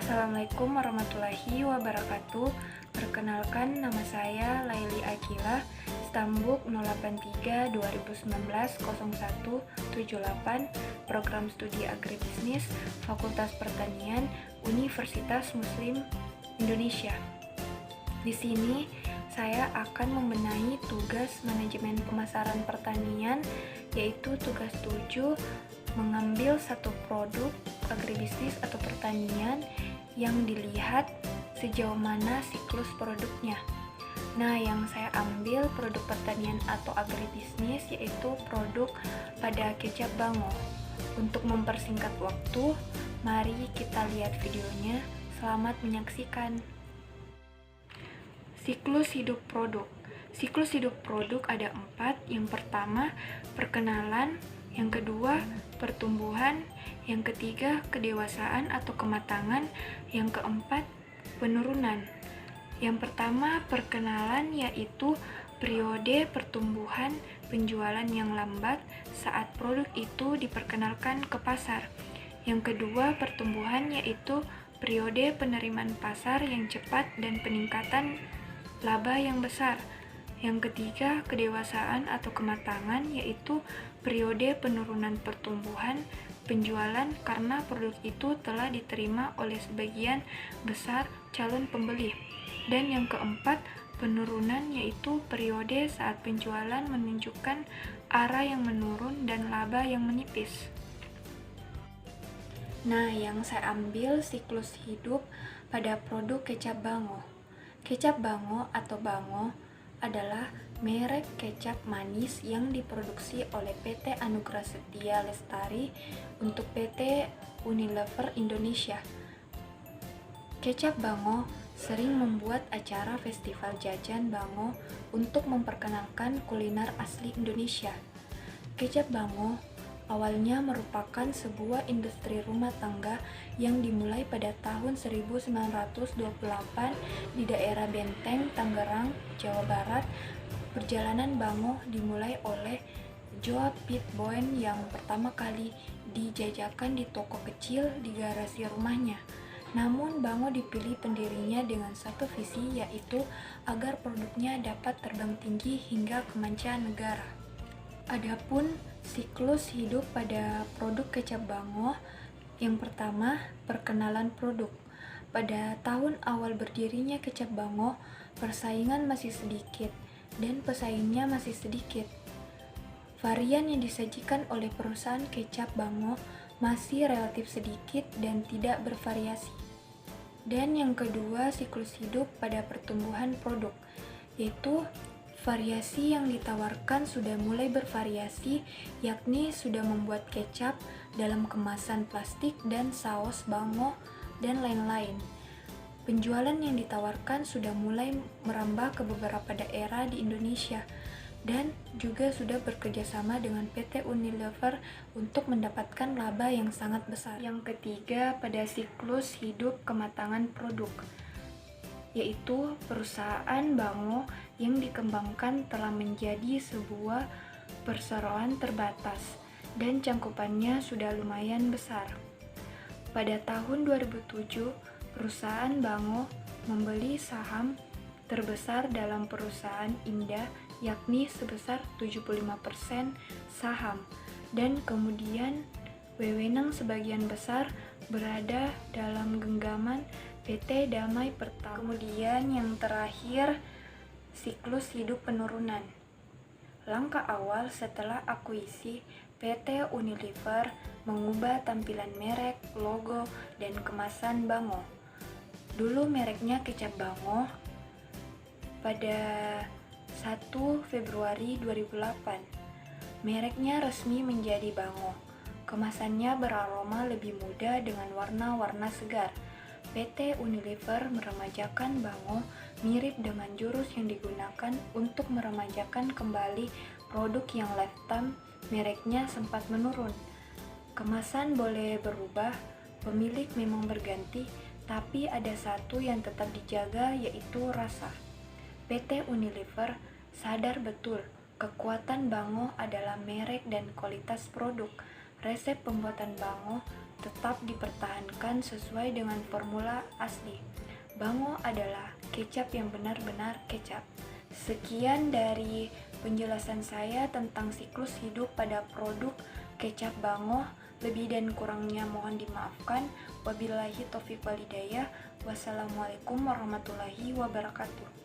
Assalamualaikum warahmatullahi wabarakatuh. Perkenalkan, nama saya Laili Akila, Stambuk 083 2019 0178, Program Studi Agribisnis, Fakultas Pertanian, Universitas Muslim Indonesia. Di sini saya akan membenahi tugas manajemen pemasaran pertanian, yaitu tugas 7, mengambil satu produk agribisnis atau pertanian yang dilihat sejauh mana siklus produknya. Nah, yang saya ambil produk pertanian atau agribisnis yaitu produk pada kecap bango. Untuk mempersingkat waktu, mari kita lihat videonya. Selamat menyaksikan. Siklus hidup produk. Siklus hidup produk ada 4. Yang pertama, perkenalan. Yang kedua, pertumbuhan. Yang ketiga, kedewasaan atau kematangan. Yang keempat, penurunan. Yang pertama, perkenalan, yaitu periode pertumbuhan penjualan yang lambat saat produk itu diperkenalkan ke pasar. Yang kedua, pertumbuhan, yaitu periode penerimaan pasar yang cepat dan peningkatan laba yang besar. Yang ketiga, kedewasaan atau kematangan, yaitu periode penurunan pertumbuhan penjualan karena produk itu telah diterima oleh sebagian besar calon pembeli. Dan yang keempat, penurunan, yaitu periode saat penjualan menunjukkan arah yang menurun dan laba yang menipis. Nah, yang saya ambil siklus hidup pada produk kecap bango. Kecap bango atau bango adalah merek kecap manis yang diproduksi oleh PT Anugrah Setia Lestari untuk PT Unilever Indonesia. Kecap bango sering membuat acara festival jajan bango untuk memperkenalkan kuliner asli Indonesia. Kecap bango awalnya merupakan sebuah industri rumah tangga yang dimulai pada tahun 1928 di daerah Benteng, Tangerang, Jawa Barat. Perjalanan bango dimulai oleh Joa Pitboen yang pertama kali dijajakan di toko kecil di garasi rumahnya. Namun bango dipilih pendirinya dengan satu visi, yaitu agar produknya dapat terbang tinggi hingga ke mancanegara. Adapun siklus hidup pada produk kecap bango, yang pertama, perkenalan produk. Pada tahun awal berdirinya kecap bango, persaingan masih sedikit dan pesaingnya masih sedikit. Varian yang disajikan oleh perusahaan kecap bango masih relatif sedikit dan tidak bervariasi. Dan yang kedua, siklus hidup pada pertumbuhan produk, yaitu variasi yang ditawarkan sudah mulai bervariasi, yakni sudah membuat kecap dalam kemasan plastik dan saus bango dan lain-lain. Penjualan yang ditawarkan sudah mulai merambah ke beberapa daerah di Indonesia dan juga sudah bekerjasama dengan PT Unilever untuk mendapatkan laba yang sangat besar. Yang ketiga, pada siklus hidup kematangan produk, yaitu perusahaan bango yang dikembangkan telah menjadi sebuah perseroan terbatas dan cangkupannya sudah lumayan besar. Pada tahun 2007, perusahaan bango membeli saham terbesar dalam perusahaan Indah, yakni sebesar 75% saham, dan kemudian wewenang sebagian besar berada dalam genggaman PT Damai Pertama. Kemudian yang terakhir, siklus hidup penurunan. Langkah awal setelah akuisisi, PT Unilever mengubah tampilan merek, logo, dan kemasan bango. Dulu mereknya kecap bango. Pada 1 Februari 2008, mereknya resmi menjadi bango. Kemasannya beraroma lebih muda dengan warna-warna segar. PT Unilever meremajakan bango mirip dengan jurus yang digunakan untuk meremajakan kembali produk yang lifetime mereknya sempat menurun. Kemasan boleh berubah, pemilik memang berganti, tapi ada satu yang tetap dijaga, yaitu rasa. PT Unilever sadar betul kekuatan bango adalah merek dan kualitas produk. Resep pembuatan bango tetap dipertahankan sesuai dengan formula asli. Bango adalah kecap yang benar-benar kecap. Sekian dari penjelasan saya tentang siklus hidup pada produk kecap Bango. Lebih dan kurangnya mohon dimaafkan. Wabillahi taufiq wal hidayah. Wassalamualaikum warahmatullahi wabarakatuh.